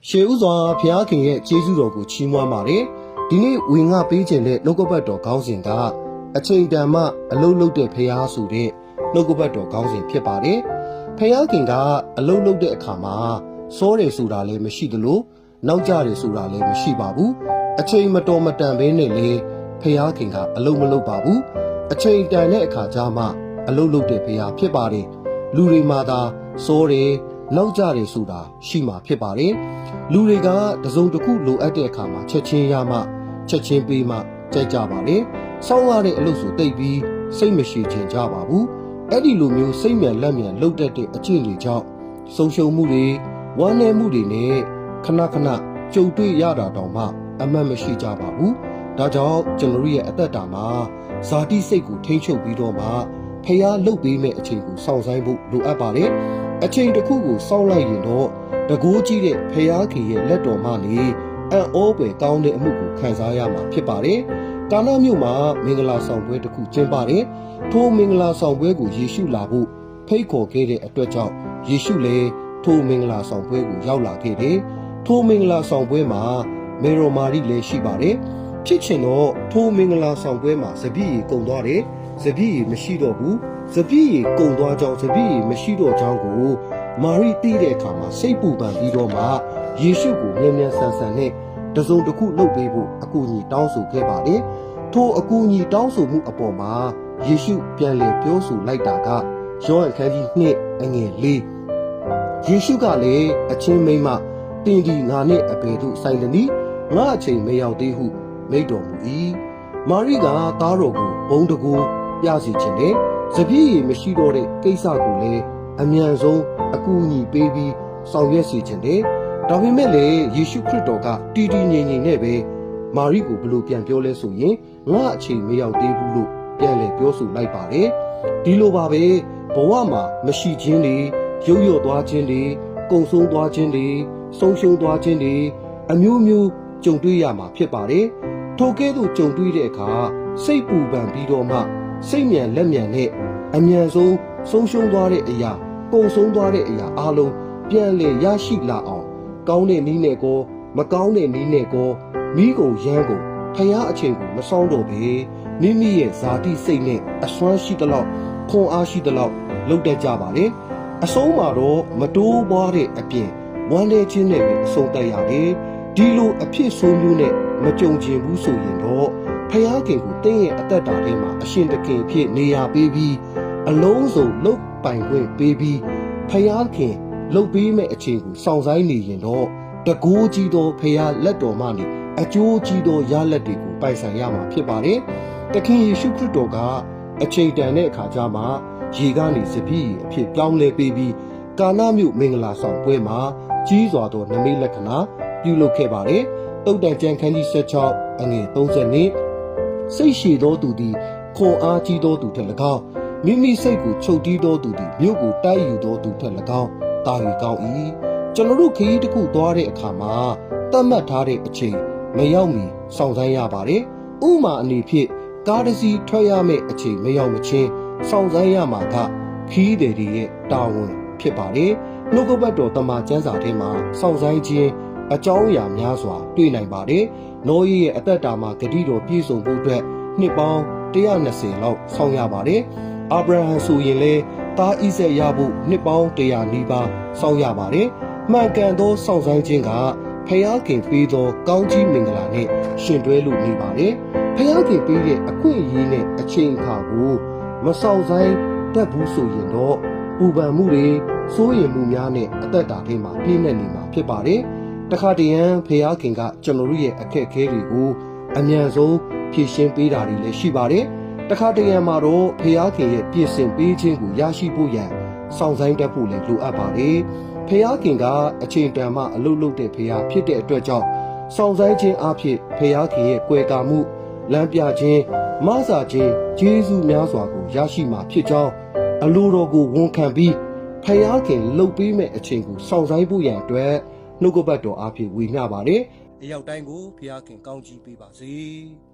ရှေးဥစွာဖျားခင်ရဲ့ကျေးဇူးတော်ကိုချီးမွမ်းပါတယ်ဒီနေ့ဝင်ငါပေးခြင်းတဲ့နှုတ်ကပတ်တော်ခေါင်းစဉ်ကအချိန်တန်မှအလုလုတဲ့ဖျားဆိုတဲ့နှုတ်ကပတ်တော်ခေါင်းစဉ်ဖြစ်ပါတယ်ဖျားခင်ကအလုလုတဲ့အခါမှာစောတယ်ဆိုတာလည်းမရှိသလိုနောက်ကျတယ်ဆိုတာလည်းမရှိပါဘူးအချိန်မတော်မတန်ဘဲနဲ့လေဖျားခင်ကအလုမလုပါဘူးအချိန်တန်တဲ့အခါကျမှအလုလုတဲ့ဖျားဖြစ်ပါတယ်လူတွေမှာသာစောတယ်နောက်ကျတယ်ဆိုတာရှိမှဖြစ်ပါတယ်လူတွေကတစုံတစ်ခုလိုအပ်တဲ့အခါမှာချက်ချင်းရမှချက်ချင်းပေးမှကြိုက်ကြပါတယ်စောင်းရတဲ့အလုပ်ဆိုတိတ်ပြီးစိတ်မရှိချင်ကြပါဘူးအဲ့ဒီလိုမျိုးစိတ်မြန်လက်မြန်လှုပ်တတ်တဲ့အကျင့်တွေကြောင့်ဆုံးရှုံးမှုတွေဝမ်းနည်းမှုတွေနဲ့ခဏခဏကြုံတွေ့ရတာတောင်မှအမှတ်မရှိကြပါဘူးဒါကြောင့်ကျွန်တော်ရဲ့အသက်တာမှာဇာတိစိတ်ကိုထိန်းချုပ်ပြီးတော့မှဖျားလှုပ်ပေးမဲ့အချိန်ကိုစောင့်ဆိုင်ဖို့လိုအပ်ပါတယ်အချိန်တစ်ခုကိုစောင့်လိုက်ရင်တော့တကိုးကြီးတဲ့ဖျားခင်ရဲ့လက်တော်မှလေအံ့ဩဖွယ်ကောင်းတဲ့အမှုကိုခံစားရမှာဖြစ်ပါတယ်။ကာနာမြို့မှာမင်္ဂလာဆောင်ပွဲတစ်ခုကျင်းပတယ်။ထိုမင်္ဂလာဆောင်ပွဲကိုယေရှုလာဖို့ဖိတ်ခေါ်ခဲ့တဲ့အတွက်ကြောင့်ယေရှုလည်းထိုမင်္ဂလာဆောင်ပွဲကိုရောက်လာခဲ့တယ်။ထိုမင်္ဂလာဆောင်ပွဲမှာမေရိုမာရီလည်းရှိပါတယ်။ဖြစ်ချင်တော့ထိုမင်္ဂလာဆောင်ပွဲမှာစပည့်ရီကုန်သွားတယ်။စပည့်ရီမရှိတော့ဘူး။စပည့်ရီကုန်သွားကြောင်းစပည့်ရီမရှိတော့ကြောင်းကိုမာရိသိတဲ့အခါမှာစိတ်ပူပန်ပြီးတော့မှယေရှုကိုမြန်မြန်ဆန်ဆန်နဲ့တစုံတစ်ခုလုပ်ပေးဖို့အကူအညီတောင်းဆိုခဲ့ပါတယ်။ထိုအကူအညီတောင်းဆိုမှုအပေါ်မှာယေရှုပြန်လည်ပြောဆိုလိုက်တာကယောဟန်ခန်းကြီး2အငယ်4ယေရှုကလည်းအချင်းမိန်းမတင်ဒီငါနဲ့အဘယ်သို့ဆိုင်သနည်းငါအချိန်မရောက်သေးဟုမိန့်တော်မူ၏။မာရိကသားတော်ကိုဘုံတကူပြစီခြင်းနဲ့စပည့်ရမရှိတော့တဲ့ကိစ္စကိုလည်းအမြန်ဆုံးအကူအညီပေးပြီးဆောင်ရွက်စီခြင်းတဲ့ဒါပေမဲ့လေယေရှုခရစ်တော်ကတီတီငြိမ်ငြိမ်နဲ့ပဲမာရိကိုဘလို့ပြန်ပြောလဲဆိုရင်ငါအချိန်မရောက်သေးဘူးလို့ပြန်လဲပြောဆိုလိုက်ပါတယ်ဒီလိုပါပဲဘဝမှာမရှိခြင်းတွေရုပ်ရော့သွားခြင်းတွေကုံဆုံးသွားခြင်းတွေဆုံးရှုံးသွားခြင်းတွေအမျိုးမျိုးကြုံတွေ့ရမှာဖြစ်ပါတယ်ထိုကဲ့သို့ကြုံတွေ့တဲ့အခါစိတ်ပူပန်ပြီးတော့မှစိတ်မြန်လက်မြန်နဲ့အမြန်ဆုံးရှုံးသွားတဲ့အရာပုံဆုံးသွားတဲ့အရာအလုံးပြန်လည်ရရှိလာအောင်ကောင်းတဲ့နည်းနဲ့ကောမကောင်းတဲ့နည်းနဲ့ကောမိကုန်ရမ်းကုန်ဖျားအချိန်ကိုမဆောင်တော့ပဲမိမိရဲ့ဇာတိစိတ်နဲ့အစွမ်းရှိသလောက်ခွန်အားရှိသလောက်လုပ်တတ်ကြပါလေအဆုံးမှာတော့မတိုးပွားတဲ့အပြင်ဝမ်းနေခြင်းနဲ့ပဲအဆုံးတတ်ရတယ်ဒီလိုအဖြစ်ဆိုးမျိုးနဲ့မကြုံကျင်ဘူးဆိုရင်တော့ဖျားခင်ကိုတင်းရဲ့အသက်တာထဲမှာအရှင်တခင်ဖြစ်နေရပေးပြီးအလုံးစုံလုတ်ပိုင်ခွင့်ပေးပြီးဖျားခင်လှုပ်ပေးမဲ့အချိန်ကိုစောင့်ဆိုင်နေရင်တော့တကိုးကြီးသောဖျားလက်တော်မှနေအကျိုးကြီးသောရလက်တွေကိုပိုင်ဆိုင်ရမှာဖြစ်ပါတယ်။တခင်ယေရှုခရစ်တော်ကအချိန်တန်တဲ့အခါကျမှရေကနေစပည့်အဖြစ်ပြောင်းလဲပေးပြီးကာနာမြို့မင်္ဂလာဆောင်ပွဲမှာကြီးစွာသောနမိတ်လက္ခဏာပြုလုပ်ခဲ့ပါတယ်။တုတ်တန်ကျမ်းခန်းကြီး16အငယ်30နှစ်စိတ်ရှည်သောသူသည်ခွန်အားကြီးသောသူထက်၎င်းမိမိစိတ်ကိုချုပ်တီးသောသူသည်မြို့ကိုတိုက်ယူသောသူထက်၎င်းတာရီကောင်း၏ကျွန်တော်တို့ခရီးတစ်ခုသွားတဲ့အခါမှာသတ်မှတ်ထားတဲ့အချိန်မရောက်မီစောင့်ဆိုင်းရပါတယ်ဥမာအနေဖြင့်ကားတစ်စီးထွက်ရမယ့်အချိန်မရောက်မချင်းစောင့်ဆိုင်းရမှာကခရီးသည်တွေရဲ့တာဝန်ဖြစ်ပါတယ်နှုတ်ကပတ်တော်တမန်ကျမ်းစာထဲမှာစောင့်ဆိုင်းခြင်းအကြောင်းအရာများစွာတွေ့နိုင်ပါတယ်နောယေရဲ့အသက်တာမှာဂတိတော်ပြည့်စုံဖို့အတွက်နှစ်ပေါင်း120လောက်စောင့်ရပါတယ်အာဗြဟံဆိုရင်လေသားဣဇက်ရဖို့နှစ်ပေါင်း100နီးပါးစောင့်ရပါတယ်။မှန်ကန်သောစောင့်ဆိုင်ခြင်းကဖျားခင်ပေးသောကောင်းကြီးမင်္ဂလာနဲ့ရှင်တွဲလို့နေပါတယ်။ဖျားခင်ပေးတဲ့အခွင့်အရေးနဲ့အချိန်အခါကိုမဆောင်ဆိုင်တတ်ဘူးဆိုရင်တော့ပူပန်မှုတွေစိုးရိမ်မှုများနဲ့အသက်တာထဲမှာပြည့်နေနေမှာဖြစ်ပါတယ်။တခါတရံဖျားခင်ကကျွန်တော်တို့ရဲ့အခက်အခဲတွေကိုအမြန်ဆုံးဖြေရှင်းပေးတာတွေလည်းရှိပါတယ်။တခါတရံမှာတော့ဖျားခင်ရဲ့ပြင်ဆင်ပေးခြင်းကိုရရှိဖို့ရန်စောင့်ဆိုင်တတ်ဖို့လည်းလိုအပ်ပါတယ်။ဖျားခင်ကအချိန်တန်မှအလုတ်လုတ်တဲ့ဖျားဖြစ်တဲ့အတွက်ကြောင့်စောင့်ဆိုင်ခြင်းအဖြစ်ဖျားခင်ရဲ့ကွယ်ကာမှုလမ်းပြခြင်းမဆာခြင်းကျေးဇူးများစွာကိုရရှိမှာဖြစ်ကြောင်းအလိုတော်ကိုဝန်ခံပြီးဖျားခင်လှုပ်ပေးမဲ့အချိန်ကိုစောင့်ဆိုင်ဖို့ရန်အတွက်နှုတ်ကပတ်တော်အဖြစ်ဝေမျှပါတယ်။အရောက်တိုင်းကိုဖျားခင်ကောင်းချီးပေးပါစေ။